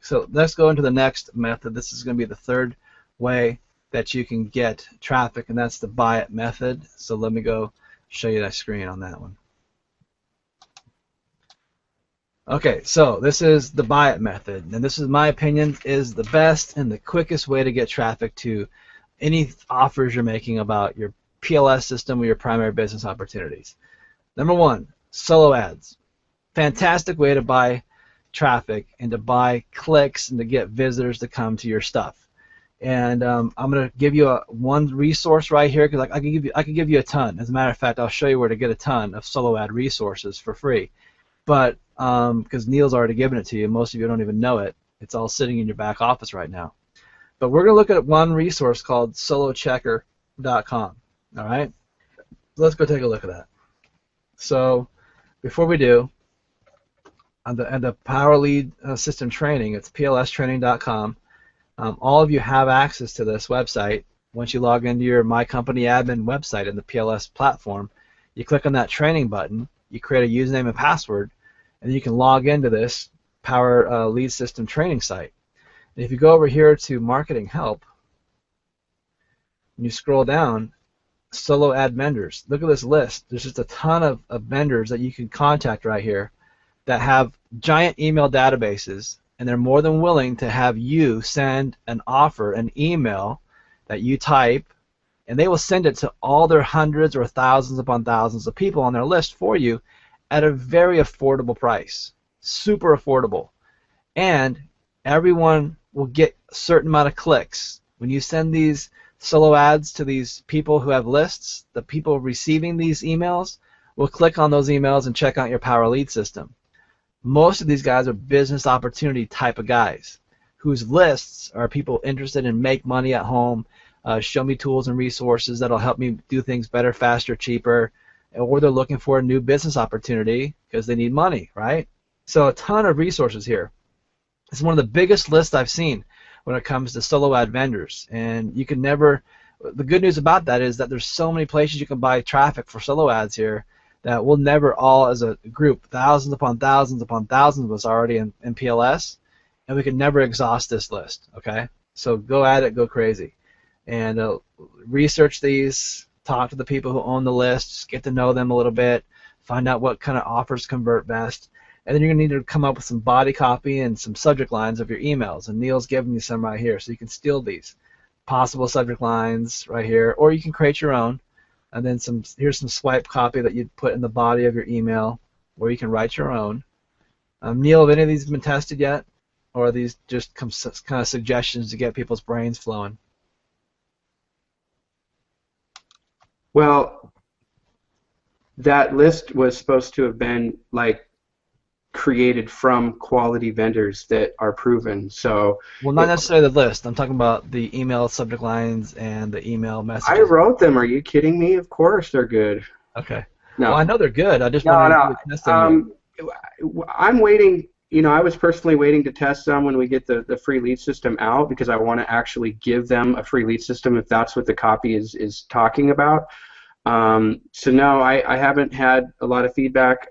So let's go into the next method. This is going to be the third way that you can get traffic, and that's the buy it method. So let me go show you that screen on that one. Okay, so this is the buy it method, and this is my opinion is the best and the quickest way to get traffic to any offers you're making about your PLS system or your primary business opportunities. Number one, solo ads. Fantastic way to buy traffic and to buy clicks and to get visitors to come to your stuff. And I'm going to give you one resource right here because I can give you a ton. As a matter of fact, I'll show you where to get a ton of solo ad resources for free. But because Neil's already given it to you, most of you don't even know it. It's all sitting in your back office right now. But we're going to look at one resource called solochecker.com. All right? Let's go take a look at that. So before we do, on the Power Lead System Training, it's plstraining.com. All of you have access to this website. Once you log into your My Company Admin website in the PLS platform, you click on that training button, you create a username and password, and you can log into this Power Lead System Training site. And if you go over here to Marketing Help, and you scroll down, Solo Ad Vendors. Look at this list. There's just a ton of vendors that you can contact right here that have giant email databases, and they're more than willing to have you send an offer, an email that you type, and they will send it to all their hundreds or thousands upon thousands of people on their list for you at a very affordable price. Super affordable. And everyone will get a certain amount of clicks. When you send these solo ads to these people who have lists, the people receiving these emails will click on those emails and check out your Power Lead system. Most of these guys are business opportunity type of guys whose lists are people interested in make money at home, show me tools and resources that'll help me do things better, faster, cheaper, or they're looking for a new business opportunity because they need money, right? So a ton of resources here. It's one of the biggest lists I've seen when it comes to solo ad vendors, and you can never. The good news about that is that there's so many places you can buy traffic for solo ads here that we'll never all, as a group, thousands upon thousands of us already in PLS, and we can never exhaust this list. Okay, so go at it, go crazy, and research these. Talk to the people who own the lists, get to know them a little bit, find out what kind of offers convert best, and then you're going to need to come up with some body copy and some subject lines of your emails, and Neil's giving you some right here, so you can steal these possible subject lines right here, or you can create your own, and then here's some swipe copy that you'd put in the body of your email, or you can write your own. Neil, have any of these been tested yet, or are these just kind of suggestions to get people's brains flowing? Well, that list was supposed to have been like created from quality vendors that are proven. So, well, not necessarily the list. I'm talking about the email subject lines and the email messages. I wrote them. Are you kidding me? Of course they're good. Okay. No. Well, I know they're good. I just want to test them. I'm waiting. You know, I was personally waiting to test them when we get the free lead system out because I want to actually give them a free lead system if that's what the copy is talking about. So no, I haven't had a lot of feedback.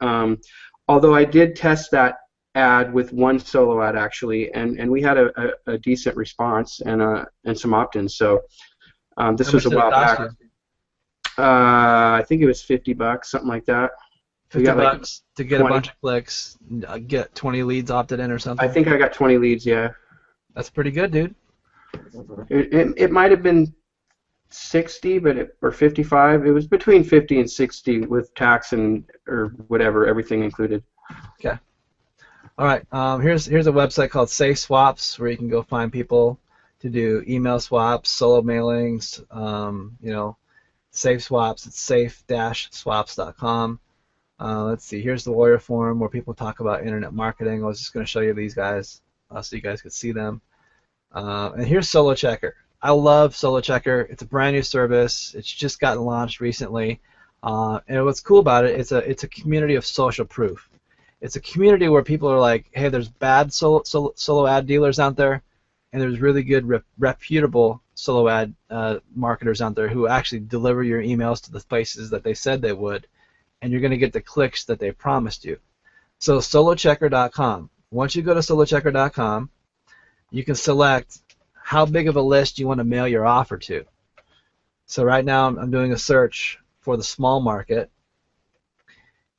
Although I did test that ad with one solo ad actually, and we had a decent response and some opt-ins. So this was a while back. I think it was $50, something like that. $50 to get 20. A bunch of clicks, get 20 leads opted in or something? I think I got 20 leads, yeah. That's pretty good, dude. It might have been 60, or 55. It was between 50 and 60 with tax and or whatever, everything included. Okay. All right. Here's a website called Safe Swaps where you can go find people to do email swaps, solo mailings. Safe Swaps. It's safe-swaps.com. Let's see. Here's the Warrior Forum where people talk about internet marketing. I was just going to show you these guys so you guys could see them. And here's Solo Checker. I love Solo Checker. It's a brand new service. It's just gotten launched recently. And what's cool about it, it's a community of social proof. It's a community where people are like, hey, there's bad solo ad dealers out there, and there's really good reputable solo ad marketers out there who actually deliver your emails to the places that they said they would, and you're going to get the clicks that they promised you. So solochecker.com. Once you go to solochecker.com, you can select how big of a list you want to mail your offer to. So right now I'm doing a search for the small market,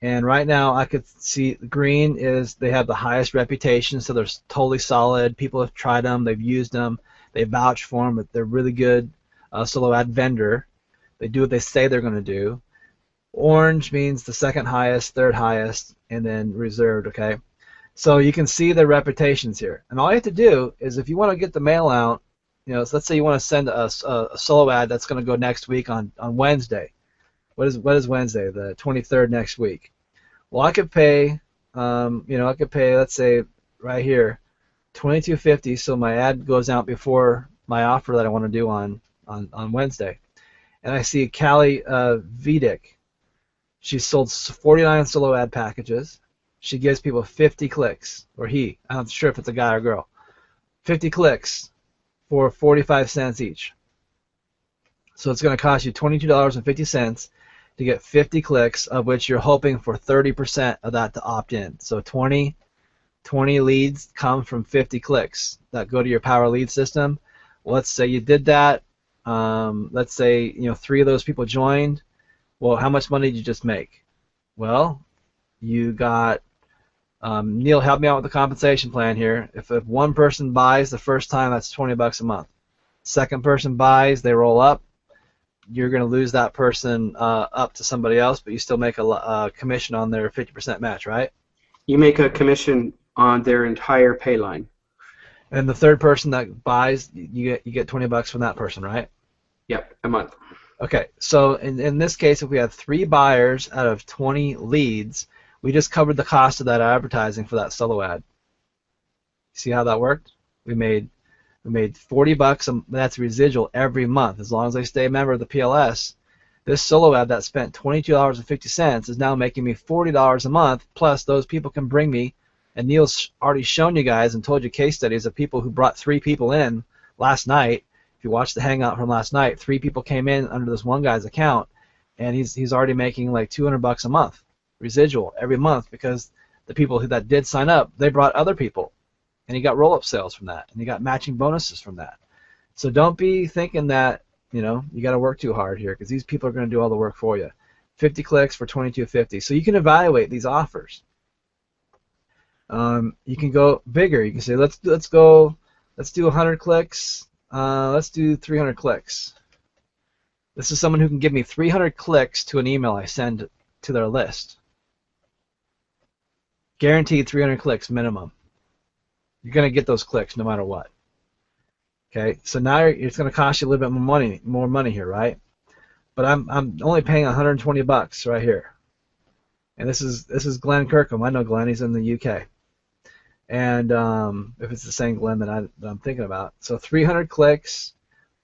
and right now I could see green is they have the highest reputation, so they're totally solid. People have tried them, they've used them, they vouch for them, but they're really good solo ad vendor. They do what they say they're going to do. Orange means the second highest, third highest, and then reserved, okay? So you can see their reputations here. And all you have to do is if you want to get the mail out, so let's say you want to send a solo ad that's going to go next week on Wednesday. What is Wednesday? The 23rd next week. Well, I could pay, I could pay, let's say right here, $22.50, so my ad goes out before my offer that I want to do on Wednesday. And I see Callie Vidic. She sold 49 solo ad packages. She gives people 50 clicks, or he. I'm not sure if it's a guy or girl. 50 clicks for 45 cents each. So it's going to cost you $22.50 to get 50 clicks, of which you're hoping for 30% of that to opt in. So 20 leads come from 50 clicks that go to your Power Lead system. Well, let's say you did that. Let's say 3 of those people joined. Well, how much money did you just make? Well, you got Neil, help me out with the compensation plan here. If one person buys the first time, that's $20 a month. Second person buys, they roll up. You're going to lose that person up to somebody else, but you still make a commission on their 50% match, right? You make a commission on their entire pay line. And the third person that buys, you get $20 from that person, right? Yep, a month. Okay, so in this case, if we have 3 buyers out of 20 leads, we just covered the cost of that advertising for that solo ad. See how that worked? We made $40. That's residual every month as long as they stay a member of the PLS. This solo ad that spent $22.50 is now making me $40 a month. Plus, those people can bring me. And Neil's already shown you guys and told you case studies of people who brought 3 people in last night. If you watched the hangout from last night, 3 people came in under this one guy's account, and he's already making like $200 a month residual every month because the people that did sign up, they brought other people, and he got roll-up sales from that, and he got matching bonuses from that. So don't be thinking that you got to work too hard here, because these people are going to do all the work for you. 50 clicks for $22.50. So you can evaluate these offers. You can go bigger. You can say let's do 100 clicks. Let's do 300 clicks. This is someone who can give me 300 clicks to an email I send to their list. Guaranteed 300 clicks minimum. You're going to get those clicks no matter what. Okay, so now it's going to cost you a little bit more money here, right? But I'm only paying $120 right here. And this is Glenn Kirkham. I know Glenn. He's in the UK. And if it's the same Glenn that I'm thinking about. So 300 clicks,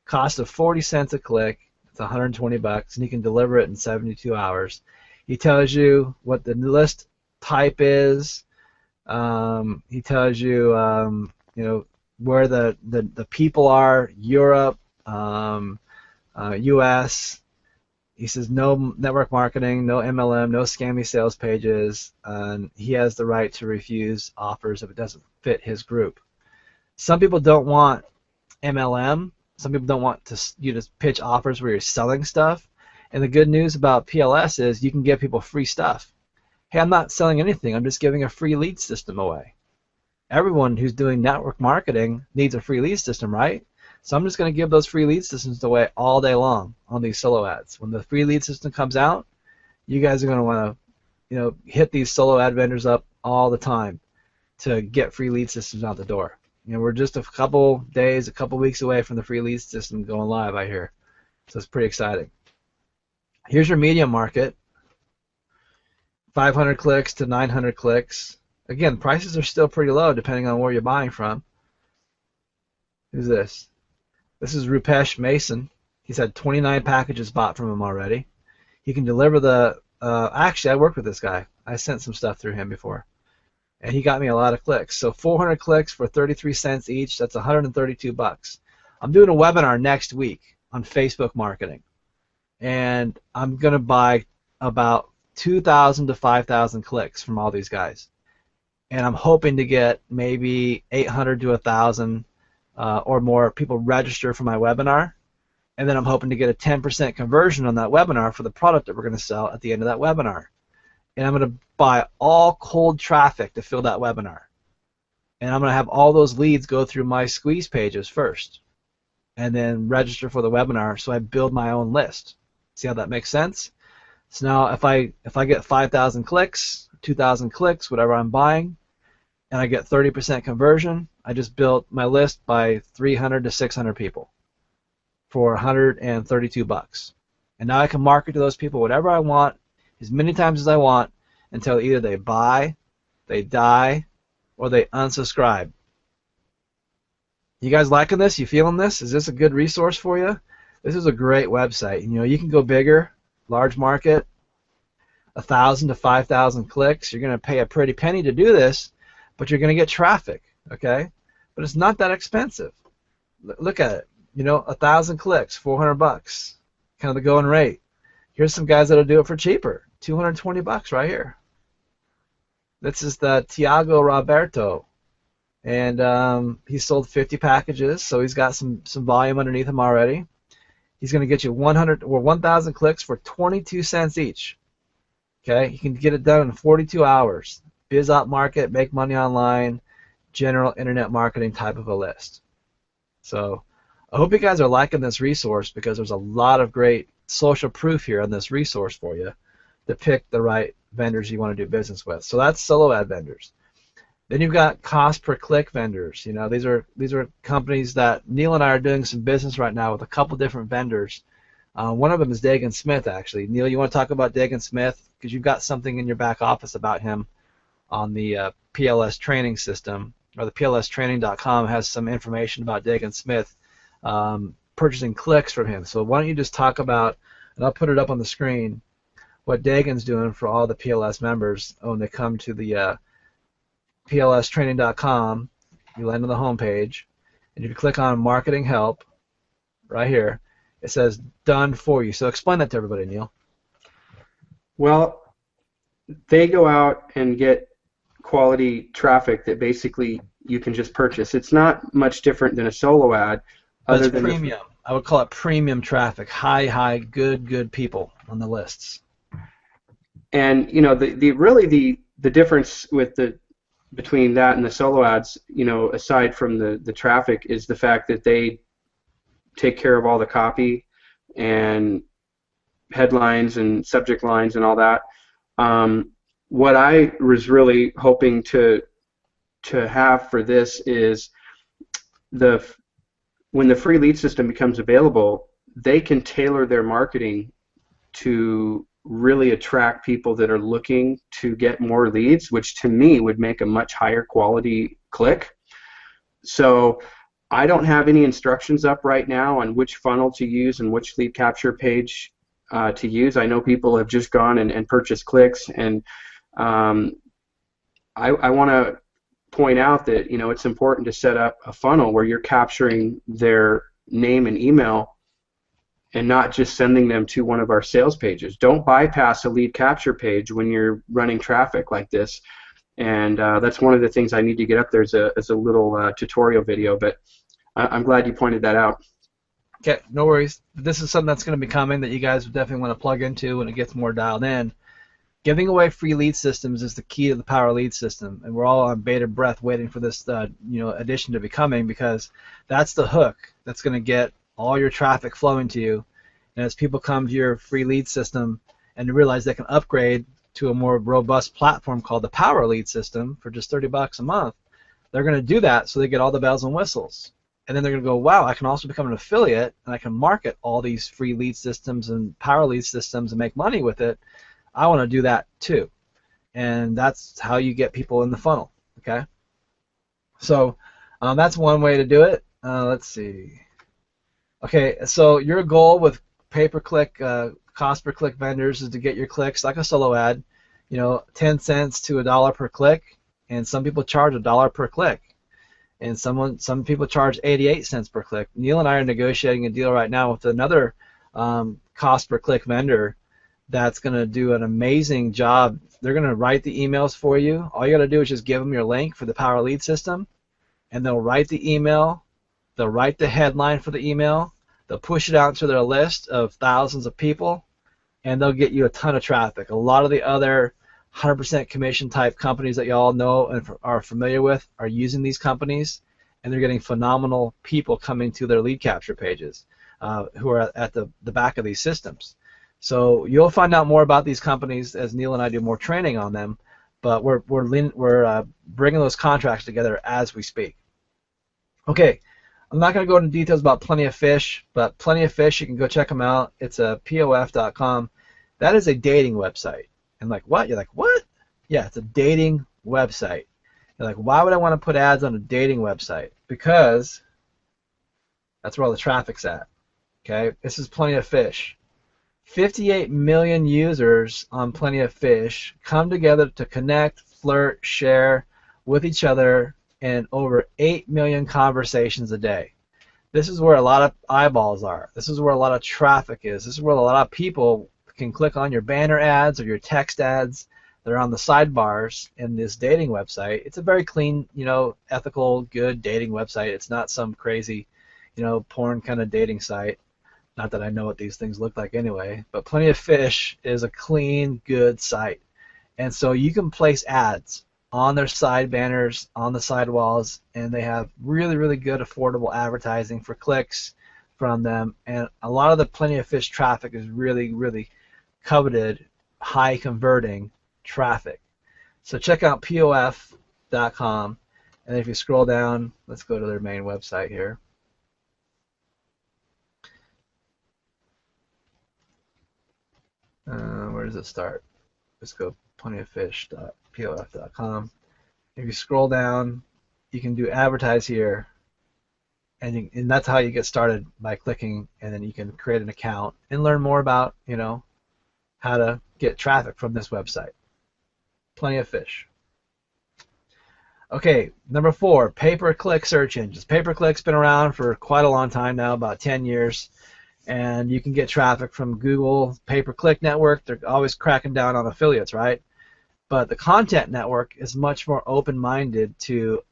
cost of 40 cents a click. It's $120, and he can deliver it in 72 hours. He tells you what the list type is. He tells you, where the people are, Europe, U.S. He says no network marketing, no MLM, no scammy sales pages, and he has the right to refuse offers if it doesn't fit his group. Some people don't want MLM. Some people don't want you to pitch offers where you're selling stuff. And the good news about PLS is you can give people free stuff. Hey, I'm not selling anything. I'm just giving a free lead system away. Everyone who's doing network marketing needs a free lead system, right? So I'm just going to give those free lead systems away all day long on these solo ads. When the free lead system comes out, you guys are going to want to, hit these solo ad vendors up all the time to get free lead systems out the door. We're just a couple days, a couple weeks away from the free lead system going live, I hear. So it's pretty exciting. Here's your medium market. 500 clicks to 900 clicks. Again, prices are still pretty low depending on where you're buying from. Who's this? This is Rupesh Mason. He's had 29 packages bought from him already. He can deliver the... actually, I worked with this guy. I sent some stuff through him before. And he got me a lot of clicks. So 400 clicks for 33 cents each. That's $132. I'm doing a webinar next week on Facebook marketing. And I'm going to buy about 2,000 to 5,000 clicks from all these guys. And I'm hoping to get maybe 800 to 1,000 or more people register for my webinar, and then I'm hoping to get a 10% conversion on that webinar for the product that we're going to sell at the end of that webinar. And I'm going to buy all cold traffic to fill that webinar. And I'm going to have all those leads go through my squeeze pages first, and then register for the webinar, so I build my own list. See how that makes sense? So now if I get 5,000 clicks, 2,000 clicks, whatever I'm buying, and I get 30% conversion, I just built my list by 300 to 600 people for $132. And now I can market to those people whatever I want, as many times as I want, until either they buy, they die, or they unsubscribe. You guys liking this? You feeling this? Is this a good resource for you? This is a great website. You know, you can go bigger, large market, 1,000 to 5,000 clicks. You're going to pay a pretty penny to do this, but you're going to get traffic, okay? But it's not that expensive. Look at it. You know, 1,000 clicks, $400, kind of the going rate. Here's some guys that'll do it for cheaper, $220 right here. This is the Tiago Roberto, and he sold 50 packages, so he's got some volume underneath him already. He's going to get you 1,000 clicks for 22 cents each. Okay, you can get it done in 42 hours. BizOp market, make money online, general internet marketing type of a list. So I hope you guys are liking this resource, because there's a lot of great social proof here on this resource for you to pick the right vendors you want to do business with. So that's solo ad vendors. Then you've got cost per click vendors. You know, these are companies that Neil and I are doing some business right now with a couple different vendors. One of them is Dagan Smith, actually. Neil, you want to talk about Dagan Smith? Because you've got something in your back office about him on the PLS training system, or the PLStraining.com has some information about Dagan Smith purchasing clicks from him. So why don't you just talk about, and I'll put it up on the screen, what Dagan's doing for all the PLS members when they come to the PLStraining.com. You land on the home page, and you click on Marketing Help right here. It says Done For You. So explain that to everybody, Neil. Well, they go out and get quality traffic that basically you can just purchase. It's not much different than a solo ad. Other than premium. I would call it premium traffic. High, good people on the lists. And you know, the difference with between that and the solo ads, you know, aside from the traffic, is the fact that they take care of all the copy and headlines and subject lines and all that. What I was really hoping to have for this is when the free lead system becomes available, they can tailor their marketing to really attract people that are looking to get more leads, which to me would make a much higher quality click. So I don't have any instructions up right now on which funnel to use and which lead capture page to use. I know people have just gone and purchased clicks, and I want to point out that, you know, it's important to set up a funnel where you're capturing their name and email and not just sending them to one of our sales pages. Don't bypass a lead capture page when you're running traffic like this. And that's one of the things I need to get up there as a little tutorial video, but I'm glad you pointed that out. Okay, no worries. This is something that's going to be coming that you guys would definitely want to plug into when it gets more dialed in. Giving away free lead systems is the key to the Power Lead system, and we're all on bated breath waiting for this addition to be coming, because that's the hook that's going to get all your traffic flowing to you. And as people come to your free lead system and realize they can upgrade to a more robust platform called the Power Lead system for just $30 a month, they're going to do that so they get all the bells and whistles. And then they're going to go, wow, I can also become an affiliate, and I can market all these free lead systems and Power Lead systems and make money with it. I want to do that too. And that's how you get people in the funnel, okay? So that's one way to do it. Let's see. Okay, so your goal with pay-per-click, cost-per-click vendors is to get your clicks like a solo ad, 10 cents to $1 per click, and some people charge $1 per click. And some people charge 88 cents per click. Neil and I are negotiating a deal right now with another cost-per-click vendor that's going to do an amazing job. They're going to write the emails for you. All you got to do is just give them your link for the Power Lead system, and they'll write the email, They'll write the headline for the email, they'll push it out to their list of thousands of people, and they'll get you a ton of traffic. A lot of the other 100% commission type companies that you all know and are familiar with are using these companies, and they're getting phenomenal people coming to their lead capture pages who are at the back of these systems. So you'll find out more about these companies as Neil and I do more training on them, but we're bringing those contracts together as we speak. Okay, I'm not going to go into details about Plenty of Fish, but Plenty of Fish, you can go check them out. It's POF.com. That is a dating website. And like, what? You're like, what? Yeah, it's a dating website. You're like, why would I want to put ads on a dating website? Because that's where all the traffic's at. Okay, this is Plenty of Fish. 58 million users on Plenty of Fish come together to connect, flirt, share with each other, and over 8 million conversations a day. This is where a lot of eyeballs are. This is where a lot of traffic is. This is where a lot of people can click on your banner ads or your text ads that are on the sidebars in this dating website. It's a very clean, ethical, good dating website. It's not some crazy, porn kind of dating site. Not that I know what these things look like anyway, but Plenty of Fish is a clean, good site. And so you can place ads on their side banners, on the sidewalls, and they have really, really good affordable advertising for clicks from them. And a lot of the Plenty of Fish traffic is really, really coveted, high converting traffic. So check out POF.com, and if you scroll down, let's go to their main website here. Where does it start? Let's go plentyoffish.pof.com. If you scroll down, you can do advertise here, and that's how you get started, by clicking, and then you can create an account and learn more about, how to get traffic from this website. Plenty of Fish. Okay, number 4, pay-per-click search engines. Pay-per-click's been around for quite a long time now, about 10 years. And you can get traffic from Google pay-per-click network. They're always cracking down on affiliates, right? But the content network is much more open-minded to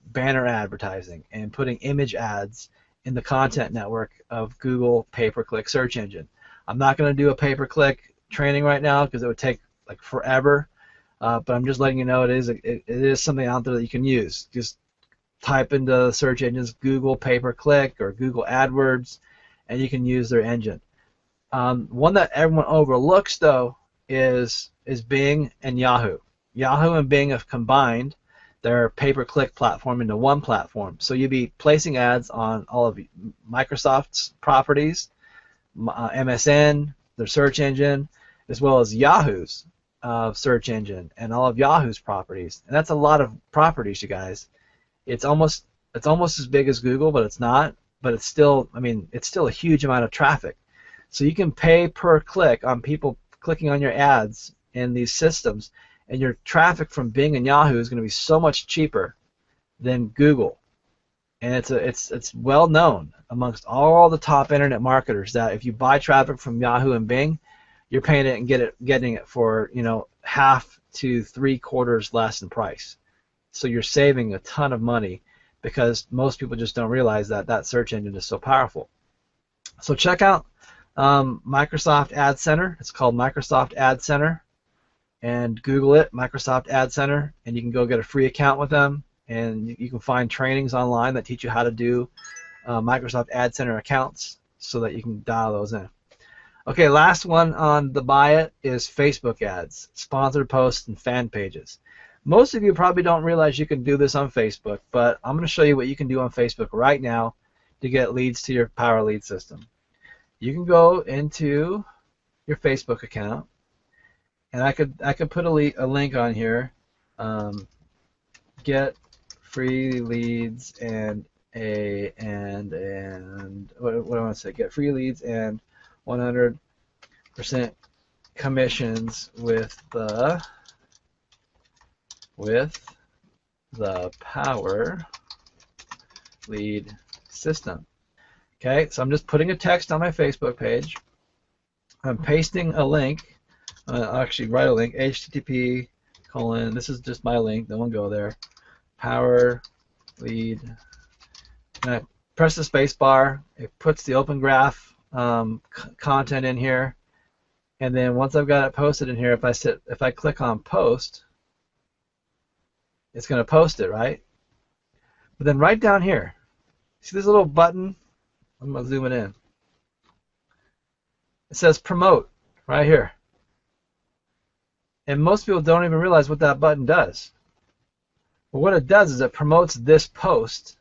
banner advertising and putting image ads in the content network of Google pay-per-click search engine. I'm not going to do a pay-per-click training right now because it would take like forever. But I'm just letting you know it is something out there that you can use. Just type into search engines Google pay-per-click or Google AdWords, and you can use their engine. One that everyone overlooks, though, is Bing and Yahoo. Yahoo and Bing have combined their pay-per-click platform into one platform. So you'll be placing ads on all of Microsoft's properties, MSN, their search engine, as well as Yahoo's search engine and all of Yahoo's properties. And that's a lot of properties, you guys. It's almost as big as Google, but it's not. But it's still, it's still a huge amount of traffic. So you can pay per click on people clicking on your ads in these systems, and your traffic from Bing and Yahoo is going to be so much cheaper than Google. And it's well known amongst all the top internet marketers that if you buy traffic from Yahoo and Bing, you're paying it and getting it for half to 3/4 less in price. So you're saving a ton of money, because most people just don't realize that search engine is so powerful. So check out Microsoft Ad Center. It's called Microsoft Ad Center, and Google it, Microsoft Ad Center, and you can go get a free account with them, and you can find trainings online that teach you how to do Microsoft Ad Center accounts so that you can dial those in. Okay, last one on the buy it is Facebook ads, sponsored posts, and fan pages. Most of you probably don't realize you can do this on Facebook, but I'm going to show you what you can do on Facebook right now to get leads to your Power Lead system. You can go into your Facebook account, and I could put a link on here. Get free leads and what do I want to say? Get free leads and 100% commissions with the Power Lead system. Okay, so I'm just putting a text on my Facebook page. I'm pasting a link. I'll actually write a link, http:// this is just my link, don't go there, Power Lead, and press the space bar. It puts the Open Graph content in here, and then once I've got it posted in here, if I click on post, it's going to post it, right? But then right down here, see this little button? I'm going to zoom it in. It says promote right here. And most people don't even realize what that button does. But what it does is it promotes this post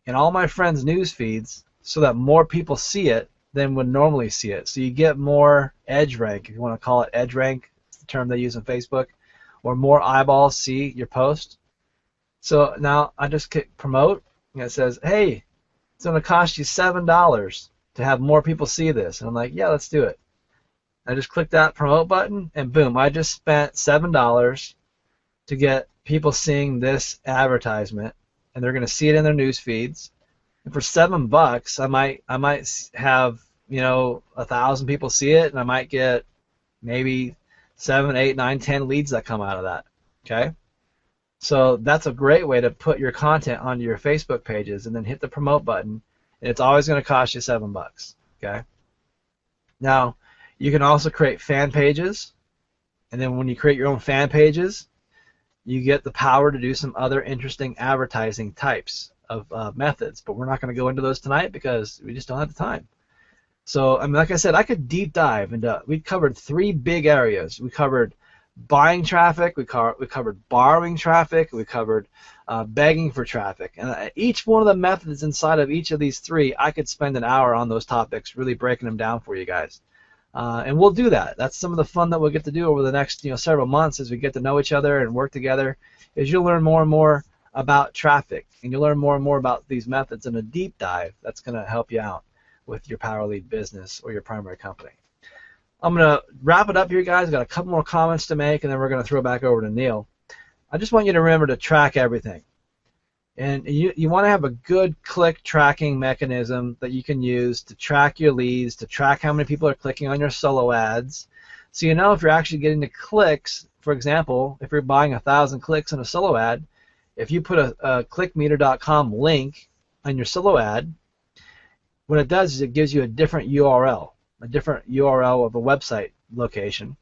in all my friends' news feeds so that more people see it than would normally see it. So you get more edge rank, if you want to call it edge rank, it's the term they use on Facebook, or more eyeballs see your post. So now I just click promote, and it says, hey, it's going to cost you $7 to have more people see this. And I'm like, yeah, let's do it. I just click that promote button, and boom, I just spent $7 to get people seeing this advertisement, and they're going to see it in their news feeds. And for $7, I might have 1,000 people see it, and I might get maybe 7, 8, 9, 10 leads that come out of that. Okay, so that's a great way to put your content onto your Facebook pages, and then hit the promote button, and it's always going to cost you $7. Okay. Now you can also create fan pages, and then when you create your own fan pages, you get the power to do some other interesting advertising types of methods, but we're not going to go into those tonight because we just don't have the time. So, I mean, like I said, I could deep dive into. We covered 3 big areas. We covered buying traffic, we covered borrowing traffic, we covered begging for traffic, and each one of the methods inside of each of these 3, I could spend an hour on those topics, really breaking them down for you guys. And we'll do that. That's some of the fun that we'll get to do over the next several months as we get to know each other and work together. Is you'll learn more and more about traffic, and you'll learn more and more about these methods in a deep dive that's going to help you out with your Power Lead business or your primary company. I'm going to wrap it up here, guys. I've got a couple more comments to make, and then we're going to throw it back over to Neil. I just want you to remember to track everything. And you want to have a good click tracking mechanism that you can use to track your leads, to track how many people are clicking on your solo ads. So you know if you're actually getting the clicks. For example, if you're buying 1,000 clicks on a solo ad, if you put a clickmeter.com link on your solo ad, what it does is it gives you a different URL of a website location.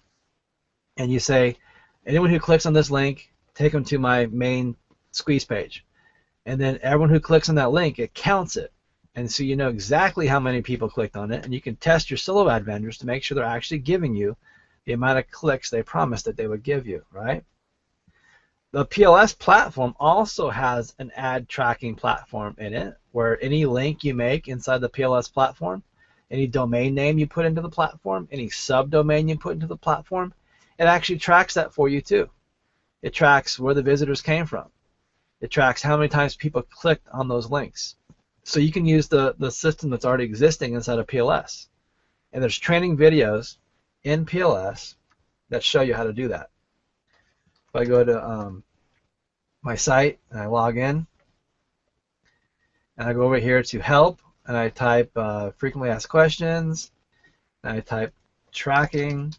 And you say, anyone who clicks on this link, take them to my main squeeze page. And then everyone who clicks on that link, it counts it. And so you know exactly how many people clicked on it, and you can test your solo ad vendors to make sure they're actually giving you the amount of clicks they promised that they would give you, right? The PLS platform also has an ad tracking platform in it, where any link you make inside the PLS platform, any domain name you put into the platform, any subdomain you put into the platform, it actually tracks that for you too. It tracks where the visitors came from. It tracks how many times people clicked on those links. So you can use the system that's already existing inside of PLS. And there's training videos in PLS that show you how to do that. If I go to my site and I log in, and I go over here to help, and I type frequently asked questions, and I type tracking,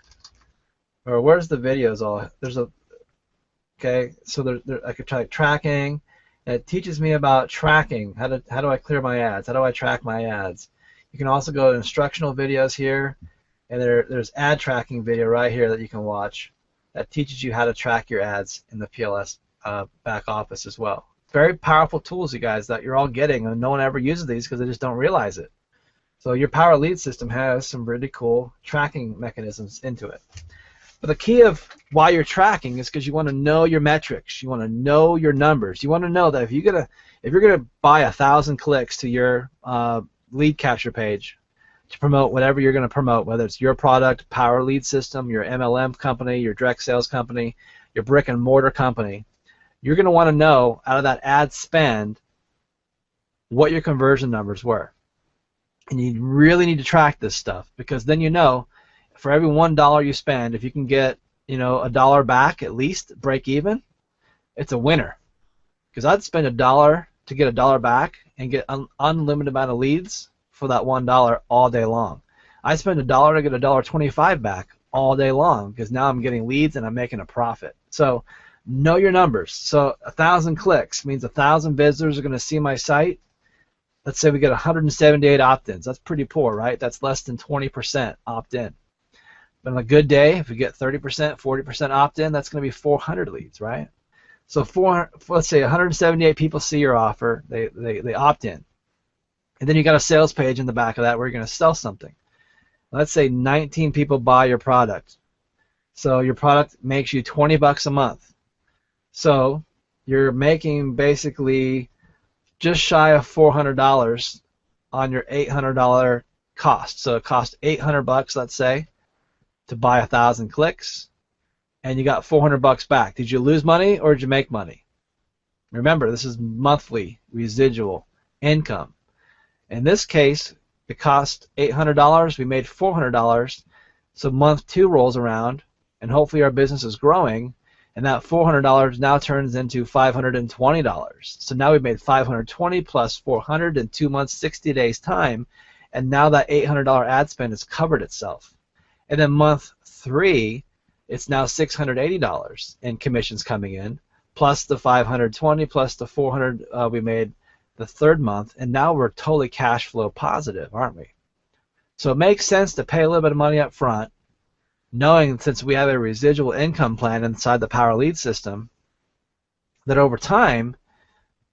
or where's the videos all? There's a Okay, so I could try tracking, and it teaches me about tracking. How do I clear my ads? How do I track my ads? You can also go to instructional videos here, and there's ad tracking video right here that you can watch that teaches you how to track your ads in the PLS back office as well. Very powerful tools, you guys, that you're all getting, and no one ever uses these because they just don't realize it. So your Power Lead system has some really cool tracking mechanisms into it. But the key of why you're tracking is because you want to know your metrics. You want to know your numbers. You want to know that if you're gonna buy 1,000 clicks to your lead capture page to promote whatever you're going to promote, whether it's your product, Power Lead system, your MLM company, your direct sales company, your brick and mortar company, you're going to want to know out of that ad spend what your conversion numbers were. And you really need to track this stuff, because then you know for every $1 you spend, if you can get $1 back at least, break even, it's a winner. Because I'd spend $1 to get $1 back and get unlimited amount of leads for that $1 all day long. I spend $1 to get $1.25 back all day long, because now I'm getting leads and I'm making a profit. So know your numbers. So 1,000 clicks means 1,000 visitors are going to see my site. Let's say we get 178 opt-ins. That's pretty poor, right? That's less than 20% opt-in. But on a good day, if we get 30%, 40% opt-in, that's going to be 400 leads, right? So let's say 178 people see your offer, they opt in. And then you got a sales page in the back of that where you're going to sell something. Let's say 19 people buy your product. So your product makes you $20 a month. So you're making basically just shy of $400 on your $800 cost. So it cost $800, let's say, to buy 1,000 clicks, and you got $400 back. Did you lose money or did you make money? Remember, this is monthly residual income. In this case, it cost $800. We made $400. So month 2 rolls around, and hopefully our business is growing, and that $400 now turns into $520. So now we've made $520 plus $400 in 2 months, 60 days time, and now that $800 ad spend has covered itself. And then month 3, it's now $680 in commissions coming in, plus the $520 plus the $400 we made the 3rd month, and now we're totally cash flow positive, aren't we? So it makes sense to pay a little bit of money up front, knowing since we have a residual income plan inside the Power Lead system, that over time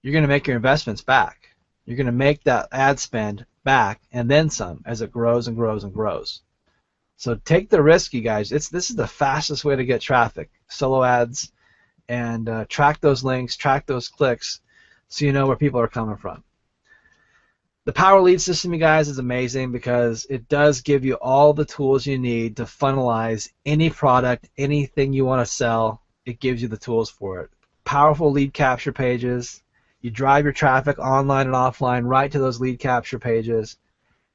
you're going to make your investments back. You're going to make that ad spend back and then some as it grows and grows and grows. So take the risk, you guys. This is the fastest way to get traffic, solo ads, and track those links, track those clicks, so you know where people are coming from. The Power Lead system, you guys, is amazing because it does give you all the tools you need to funnelize any product, anything you want to sell. It gives you the tools for it. Powerful lead capture pages. You drive your traffic online and offline right to those lead capture pages.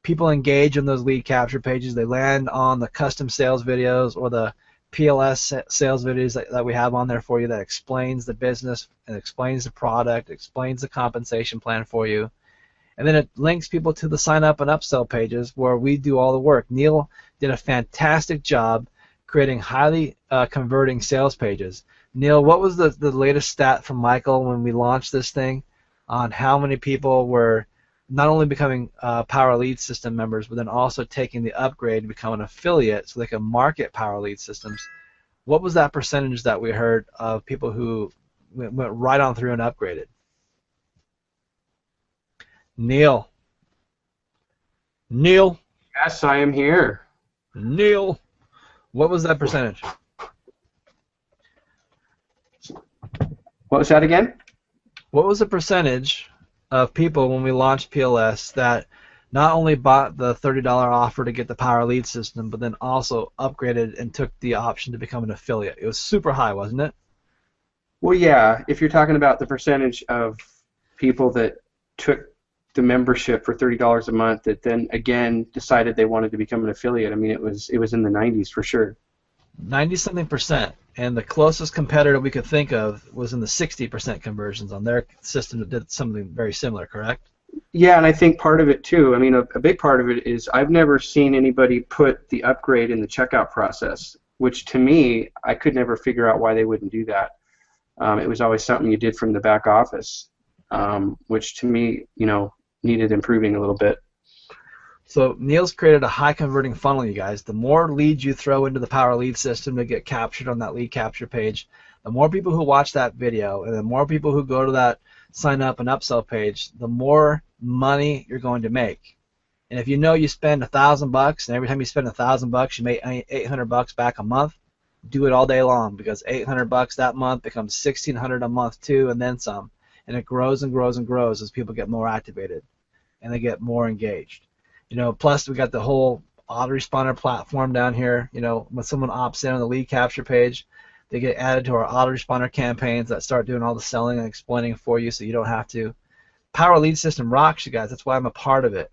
People engage in those lead capture pages. They land on the custom sales videos or the PLS sales videos that we have on there for you that explains the business and explains the product, explains the compensation plan for you. And then it links people to the sign up and upsell pages where we do all the work. Neil did a fantastic job creating highly converting sales pages. Neil, what was the latest stat from Michael when we launched this thing on how many people were not only becoming Power Lead system members, but then also taking the upgrade to become an affiliate so they can market Power Lead systems? What was that percentage that we heard of people who went right on through and upgraded? Neil. Neil. Yes, I am here. Neil. What was that percentage? What was that again? What was the percentage of people when we launched PLS that not only bought the $30 offer to get the Power Lead system, but then also upgraded and took the option to become an affiliate? It was super high, wasn't it? Well, yeah. If you're talking about the percentage of people that took the membership for $30 a month that then again decided they wanted to become an affiliate, I mean, it was in the 90s for sure. 90-something%, and the closest competitor we could think of was in the 60% conversions on their system that did something very similar, correct? Yeah, and I think part of it too, I mean, a big part of it is I've never seen anybody put the upgrade in the checkout process, which to me, I could never figure out why they wouldn't do that. It was always something you did from the back office, which to me, you know, needed improving a little bit. So Neil's created a high converting funnel, you guys. The more leads you throw into the Power Lead system to get captured on that lead capture page, the more people who watch that video and the more people who go to that sign up and upsell page, the more money you're going to make. And if you know you spend $1,000 and every time you spend $1,000 you make $800 back a month, do it all day long, because $800 that month becomes $1,600 a month too, and then some. And it grows and grows and grows as people get more activated and they get more engaged. You know, plus we got the whole autoresponder platform down here. You know, when someone opts in on the lead capture page, they get added to our autoresponder campaigns that start doing all the selling and explaining for you so you don't have to. Power Lead system rocks, you guys. That's why I'm a part of it.